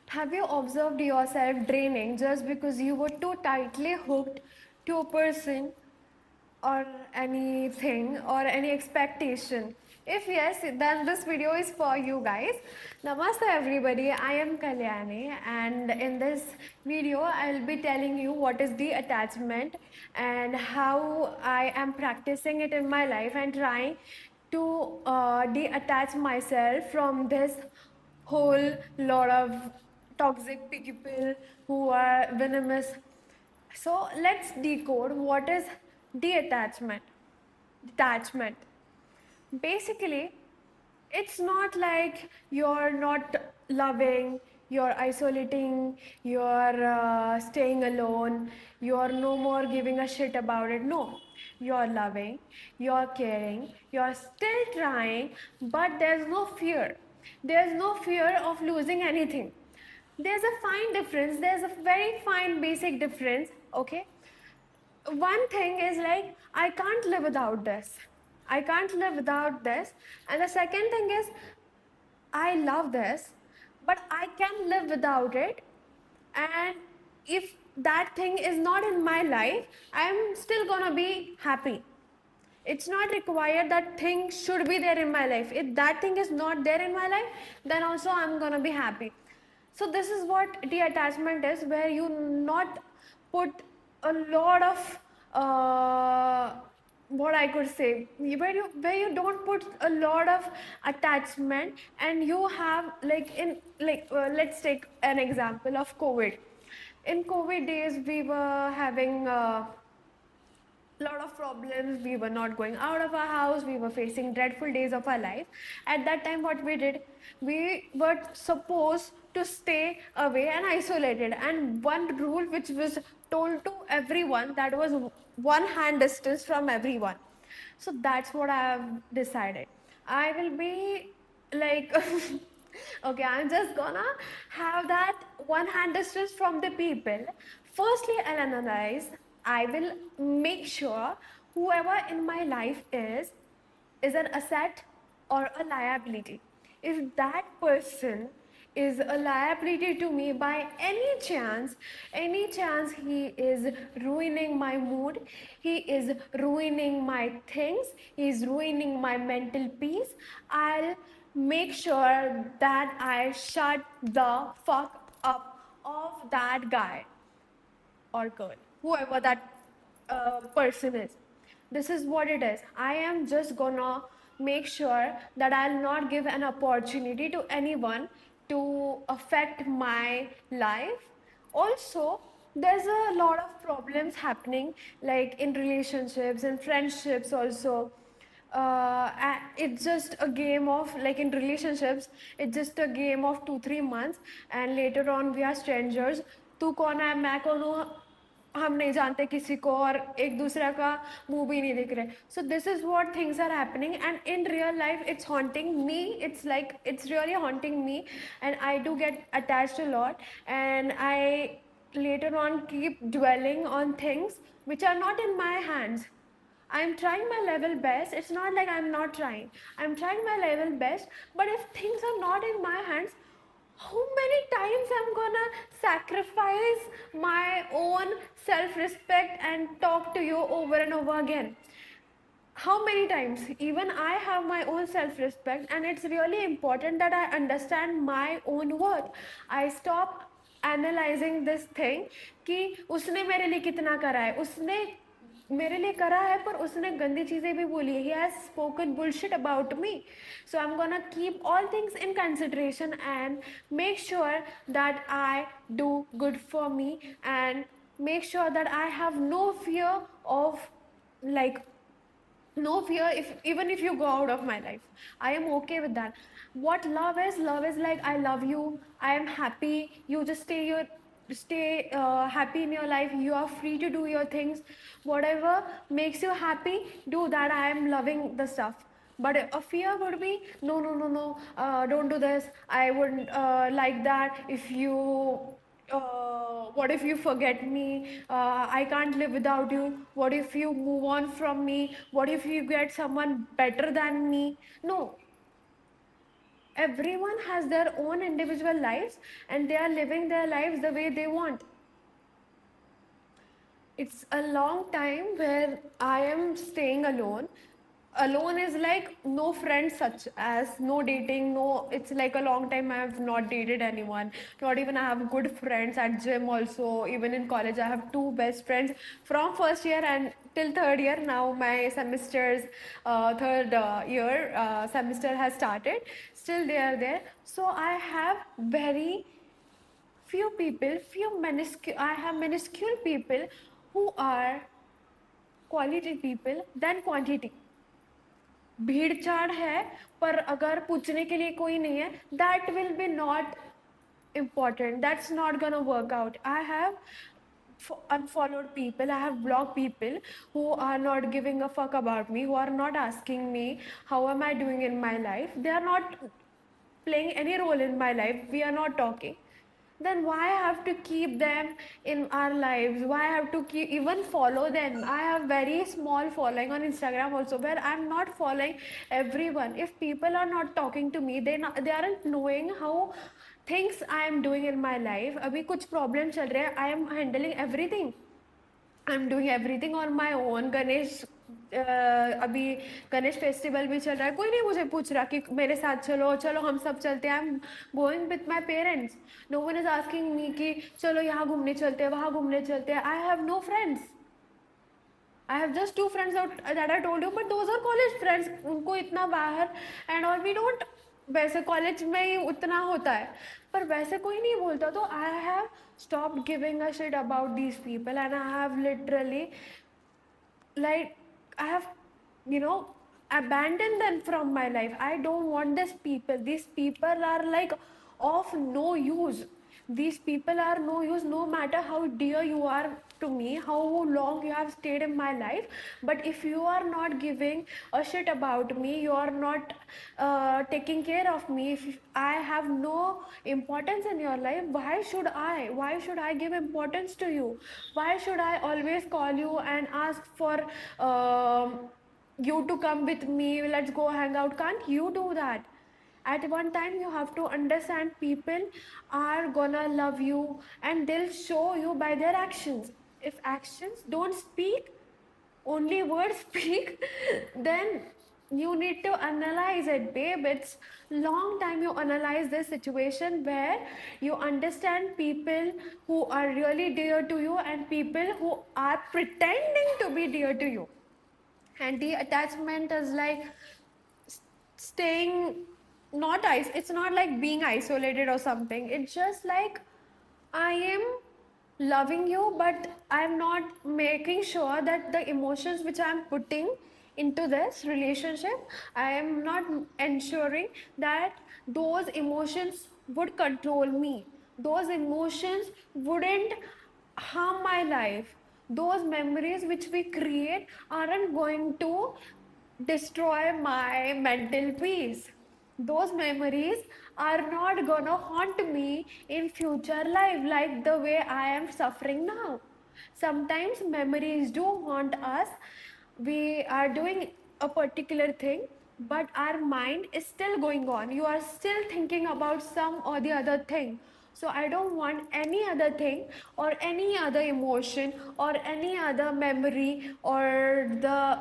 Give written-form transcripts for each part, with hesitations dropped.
Have you observed yourself draining just because you were too tightly hooked to a person or anything or any expectation? If yes, then this video is for you guys. Namaste everybody, I am Kalyani, and in this video I'll be telling you what is the attachment and how I am practicing it in my life and trying to detach myself from this whole lot of toxic people who are venomous. So let's decode what is detachment. Detachment. Basically, it's not like you're not loving, you're isolating, you're staying alone, you're no more giving a shit about it. No, you're loving, you're caring, you're still trying, but there's no fear. There's no fear of losing anything. There's a fine difference, there's a very fine basic difference, okay? One thing is like, I can't live without this. I can't live without this. And the second thing is, I love this, but I can live without it. And if that thing is not in my life, I'm still gonna be happy. It's not required that thing should be there in my life. If that thing is not there in my life, then also I'm gonna be happy. So this is what detachment is, where you not put a lot of what I could say, where you don't put a lot of attachment, and you have like in like let's take an example of COVID. In COVID days, we were having lot of problems. We were not going out of our house. We were facing dreadful days of our life. At that time, what we did, we were supposed to stay away and isolated. And one rule which was told to everyone, that was one hand distance from everyone. So that's what I have decided. I will be like okay, I'm just gonna have that one hand distance from the people. Firstly, I'll analyze. I will make sure whoever in my life is an asset or a liability. If that person is a liability to me by any chance he is ruining my mood, he is ruining my things, he is ruining my mental peace, I'll make sure that I shut the fuck up of that guy or girl, whoever that person is. This is what it is. I am just gonna make sure that I'll not give an opportunity to anyone to affect my life. Also, there's a lot of problems happening, like in relationships and friendships also. It's just a game of, like in relationships, it's just a game of 2-3 months, and later on we are strangers. तू कौन है, मैं कौन हूँ, हम नहीं जानते किसी को, और एक दूसरे का मुंह भी नहीं दिख रहे. So this is what things are happening, and in real life it's haunting me. It's like, it's really haunting me, and I do get attached a lot, and I later on keep dwelling on things which are not in my hands. I'm trying my level best. It's not like I'm not trying. I'm trying my level best. But if things are not in my hands, how many times I'm gonna sacrifice my own self-respect and talk to you over and over again? How many times? Even I have my own self-respect, and it's really important that I understand my own worth. I stop analyzing this thing कि उसने मेरे लिए कितना करा है, उसने मेरे लिए करा है पर उसने गंदी चीज़ें भी बोली है. He has spoken bullshit about me. So I'm gonna keep all things in consideration and make sure that I do good for me, and make sure that I have no fear of, like, no fear, if even if you go out of my life, I am okay with that. What love is, love is like, I love you, I am happy, you just stay happy in your life, you are free to do your things, whatever makes you happy, do that. I am loving the stuff. But a fear would be, no, no, no, no, don't do this, I wouldn't like that if you what if you forget me? I can't live without you. What if you move on from me? What if you get someone better than me? No, Everyone has their own individual lives and they are living their lives the way they want. It's a long time where I am staying alone. Alone is like no friends, such as no dating, no. It's like a long time I have not dated anyone. Not even I have good friends at gym also. Even in college, I have two best friends from first year and till third year. Now my semester's third year semester has started. Still they are there. So I have very few people, I have minuscule people who are quality people than quantity. भीड़ चाड़ है पर अगर पूछने के लिए कोई नहीं है, that will be not important. That's not gonna work out. I have unfollowed people, I have blocked people who are not giving a fuck about me, who are not asking me how am I doing in my life. They are not playing any role in my life. We are not talking. Then why I have to keep them in our lives? Why I have to keep even follow them? I have very small following on Instagram also where I'm not following everyone. If people are not talking to me, they aren't knowing how things I am doing in my life. अभी कुछ problem चल रहे हैं. I am handling everything. I'm doing everything on my own. अभी Ganesh festival भी चल रहा है. कोई नहीं मुझे पूछ रहा कि मेरे साथ चलो चलो हम सब चलते हैं. I am going with my parents. No one is asking me कि चलो यहाँ घूमने चलते हैं वहाँ घूमने चलते हैं. I have no friends. I have just two friends that I told you, but those are college friends. उनको इतना बाहर and all we don't. वैसे कॉलेज में ही उतना होता है पर वैसे कोई नहीं बोलता. तो I have stopped giving a shit about these people and I have literally like I have you know abandoned them from my life. I don't want these people. These people are like of no use. These people are no use no matter how dear you are to me, how long you have stayed in my life. But if you are not giving a shit about me, you are not taking care of me, if I have no importance in your life, why should I give importance to you? Why should I always call you and ask for you to come with me, let's go hang out? Can't you do that? At one time you have to understand people are gonna love you and they'll show you by their actions. If actions don't speak, only words speak, then you need to analyze it, babe. It's long time you analyze this situation where you understand people who are really dear to you and people who are pretending to be dear to you. And the attachment is like staying not it's not like being isolated or something. It's just like I am loving you but I'm not making sure that the emotions which I'm putting into this relationship, I am not ensuring that those emotions would control me. Those emotions wouldn't harm my life. Those memories which we create aren't going to destroy my mental peace. Those memories are not gonna haunt me in future life like the way I am suffering now. Sometimes memories do haunt us. We are doing a particular thing, but our mind is still going on. You are still thinking about some or the other thing. So I don't want any other thing or any other emotion or any other memory or the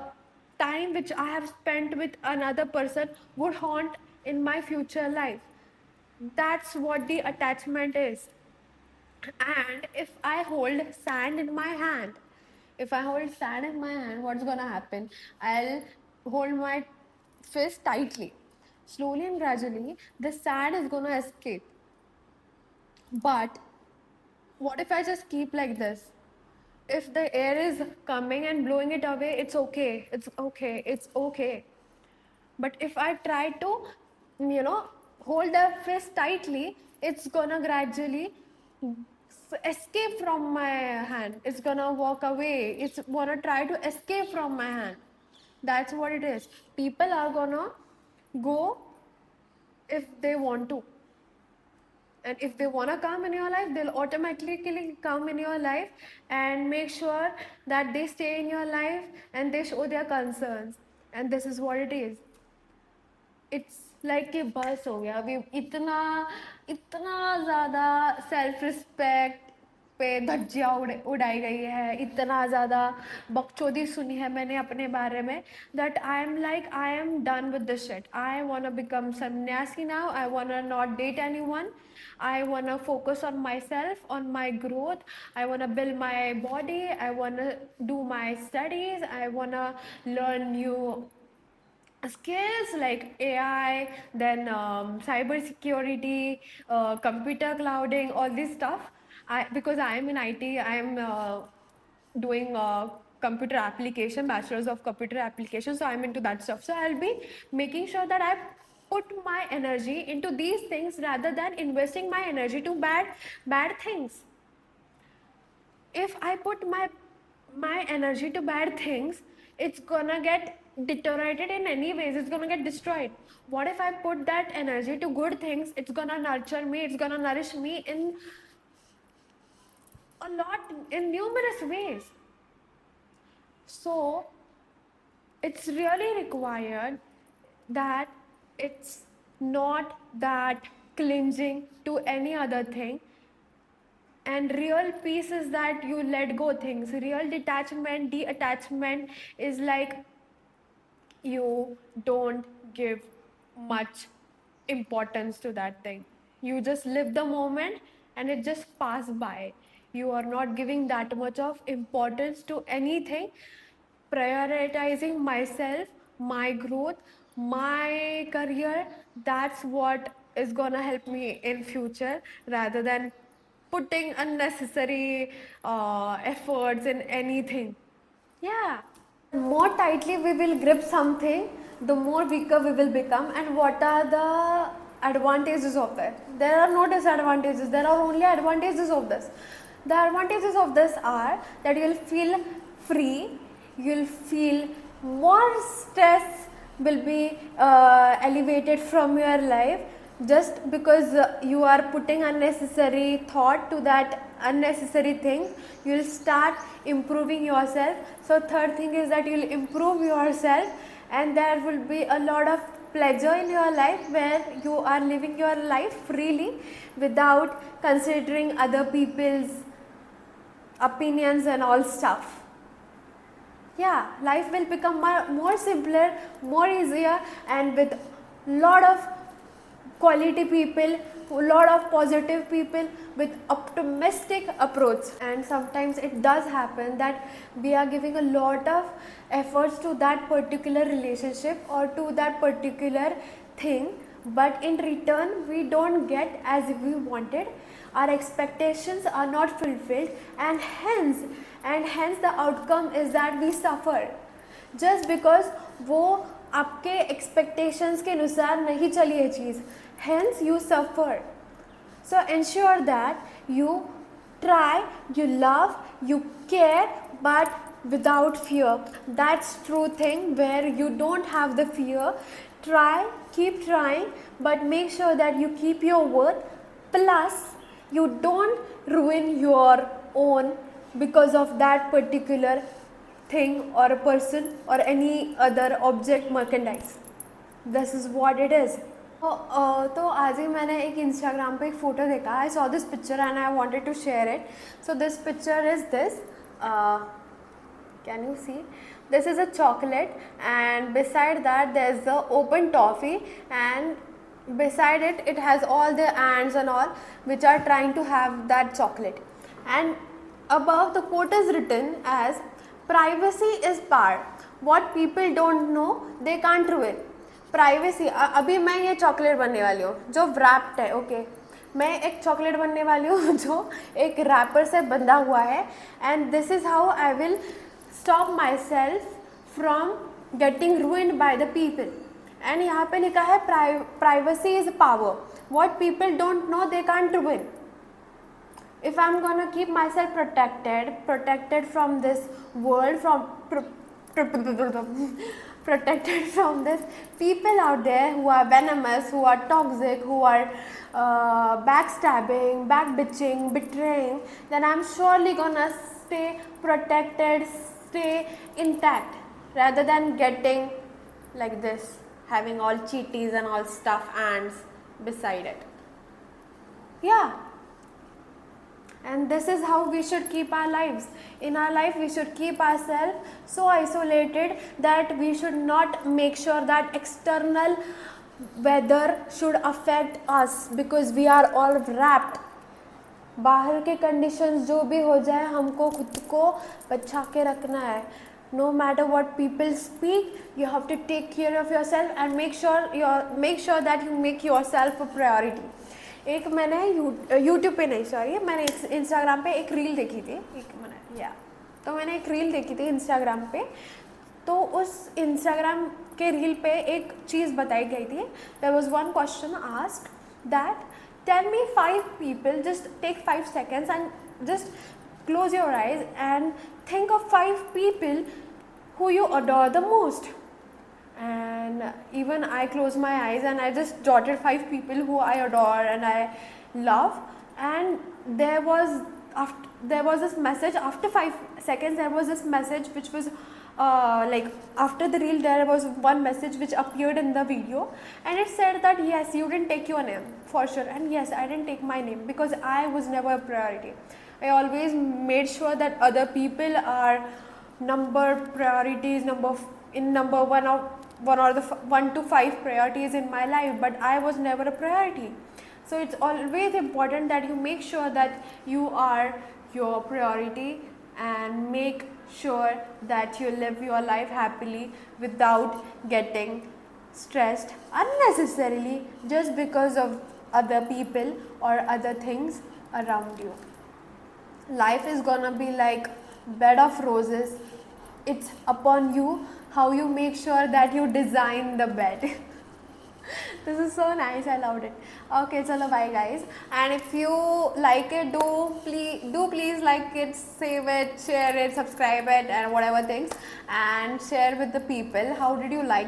time which I have spent with another person would haunt in my future life. That's what the attachment is. And if I hold sand in my hand, if I hold sand in my hand, what's gonna happen? I'll hold my fist tightly. Slowly and gradually, the sand is gonna escape. But what if I just keep like this? If the air is coming and blowing it away, it's okay. It's okay. It's okay. But if I try to, you know, hold the fist tightly, it's gonna gradually escape from my hand. It's gonna walk away. It's gonna try to escape from my hand. That's what it is. People are gonna go if they want to. And if they want to come in your life, they'll automatically come in your life and make sure that they stay in your life and they show their concerns. And this is what it is. It's like कि बस हो गया अभी, इतना इतना ज़्यादा self respect पे धज्जियाँ उड़ाई गई है, इतना ज़्यादा बकचोदी सुनी है मैंने अपने बारे में, that I am done with this shit, I want become sanyasi now, I want not date anyone, I want to focus on myself, on my growth. I want to build my body. I want to do my studies. I want to learn new skills like AI, then cyber security, computer clouding, all this stuff. Because I am in IT, I am doing computer application, bachelor's of computer application, so I'm into that stuff. So I'll be making sure that I put my energy into these things rather than investing my energy to bad things. If I put my energy to bad things, it's gonna get deteriorated in any ways, it's gonna get destroyed. What if I put that energy to good things? It's gonna nurture me, it's gonna nourish me in a lot, in numerous ways. So it's really required that it's not that clinging to any other thing. And real peace is that you let go things. Real detachment is like you don't give much importance to that thing. You just live the moment and it just pass by. You are not giving that much of importance to anything. Prioritizing myself, my growth, my career, that's what is gonna help me in future rather than putting unnecessary efforts in anything. Yeah. More tightly we will grip something, the more weaker we will become. And what are the advantages of it? There are no disadvantages, there are only advantages of this. The advantages of this are that you'll feel free, you'll feel more stress will be elevated from your life, just because you are putting unnecessary thought to that unnecessary thing. You'll start improving yourself. So third thing is that you'll improve yourself, and there will be a lot of pleasure in your life where you are living your life freely without considering other people's opinions and all stuff. Yeah, life will become more simpler, more easier, and with lot of quality people, lot of positive people with optimistic approach. And sometimes it does happen that we are giving a lot of efforts to that particular relationship or to that particular thing, but in return we don't get as we wanted. Our expectations are not fulfilled, and hence the outcome is that we suffer, just because वो आपके expectations के अनुसार नहीं चली ये चीज़, hence you suffer. So ensure that you try, you love, you care, but without fear. That's true thing where you don't have the fear. Try, keep trying, but make sure that you keep your worth. Plus, you don't ruin your own because of that particular thing or a person or any other object merchandise. This is what it is. तो आज ही मैंने एक Instagram पे एक photo देखा. I saw this picture and I wanted to share it. So this picture is this. Can you see? This is a chocolate, and beside that there's the open toffee, and beside it it has all the ants and all which are trying to have that chocolate. And above the quote is written as privacy is power. What people don't know they can't ruin. Privacy. अभी मैं ये chocolate बनने वाली हूँ जो wrapped है. Okay, मैं एक चॉकलेट बनने वाली हूँ जो एक रैपर से बंधा हुआ है. And this is how I will stop my self from getting ruined by the people. And यहाँ पे लिखा है privacy is power. What people don't know they can't रूइन. If I'm gonna keep myself protected from this world, protected from this people out there who are venomous, who are toxic, who are backstabbing, backbitching, betraying, then I'm surely gonna stay protected, stay intact rather than getting like this. having all cheaties and all stuff ants beside it. Yeah. And this is how we should keep our lives. In our life, we should keep ourselves so isolated that we should not make sure that external weather should affect us, because we are all wrapped. बाहर के conditions जो भी हो जाए, हमको खुद को बचा के रखना है. No matter what people speak, you have to take care of yourself and make sure that you make yourself a priority. एक मैंने यूट्यूब पे नहीं, सॉरी, मैंने इंस्टाग्राम पे एक रील देखी थी, एक मिनट, या तो मैंने एक रील देखी थी इंस्टाग्राम पे. तो उस इंस्टाग्राम के रील पे एक चीज़ बताई गई थी. There was one question asked that tell me 5 people, just take 5 seconds and just close your eyes and think of 5 people who you adore the most. And even I closed my eyes and I just jotted 5 people who I adore and I love. And there was this message after 5 seconds. There was this message which was like after the reel, there was one message which appeared in the video, and it said that yes, you didn't take your name for sure, and yes, I didn't take my name because I was never a priority. I always made sure that other people are priorities, number one or the 1 to 5 priorities in my life, but I was never a priority. So it's always important that you make sure that you are your priority and make sure that you live your life happily without getting stressed unnecessarily just because of other people or other things around you. Life is gonna be like bed of roses. It's upon you how you make sure that you design the bed. This is so nice, I loved it. Okay, chalo, bye guys. And if you like it, do please like it, save it, share it, subscribe it, and whatever things, and share with the people. How did you like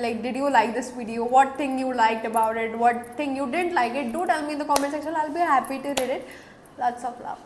did you like this video? What thing you liked about it? What thing you didn't like it? Do tell me in the comment section. I'll be happy to read it. Lots of love.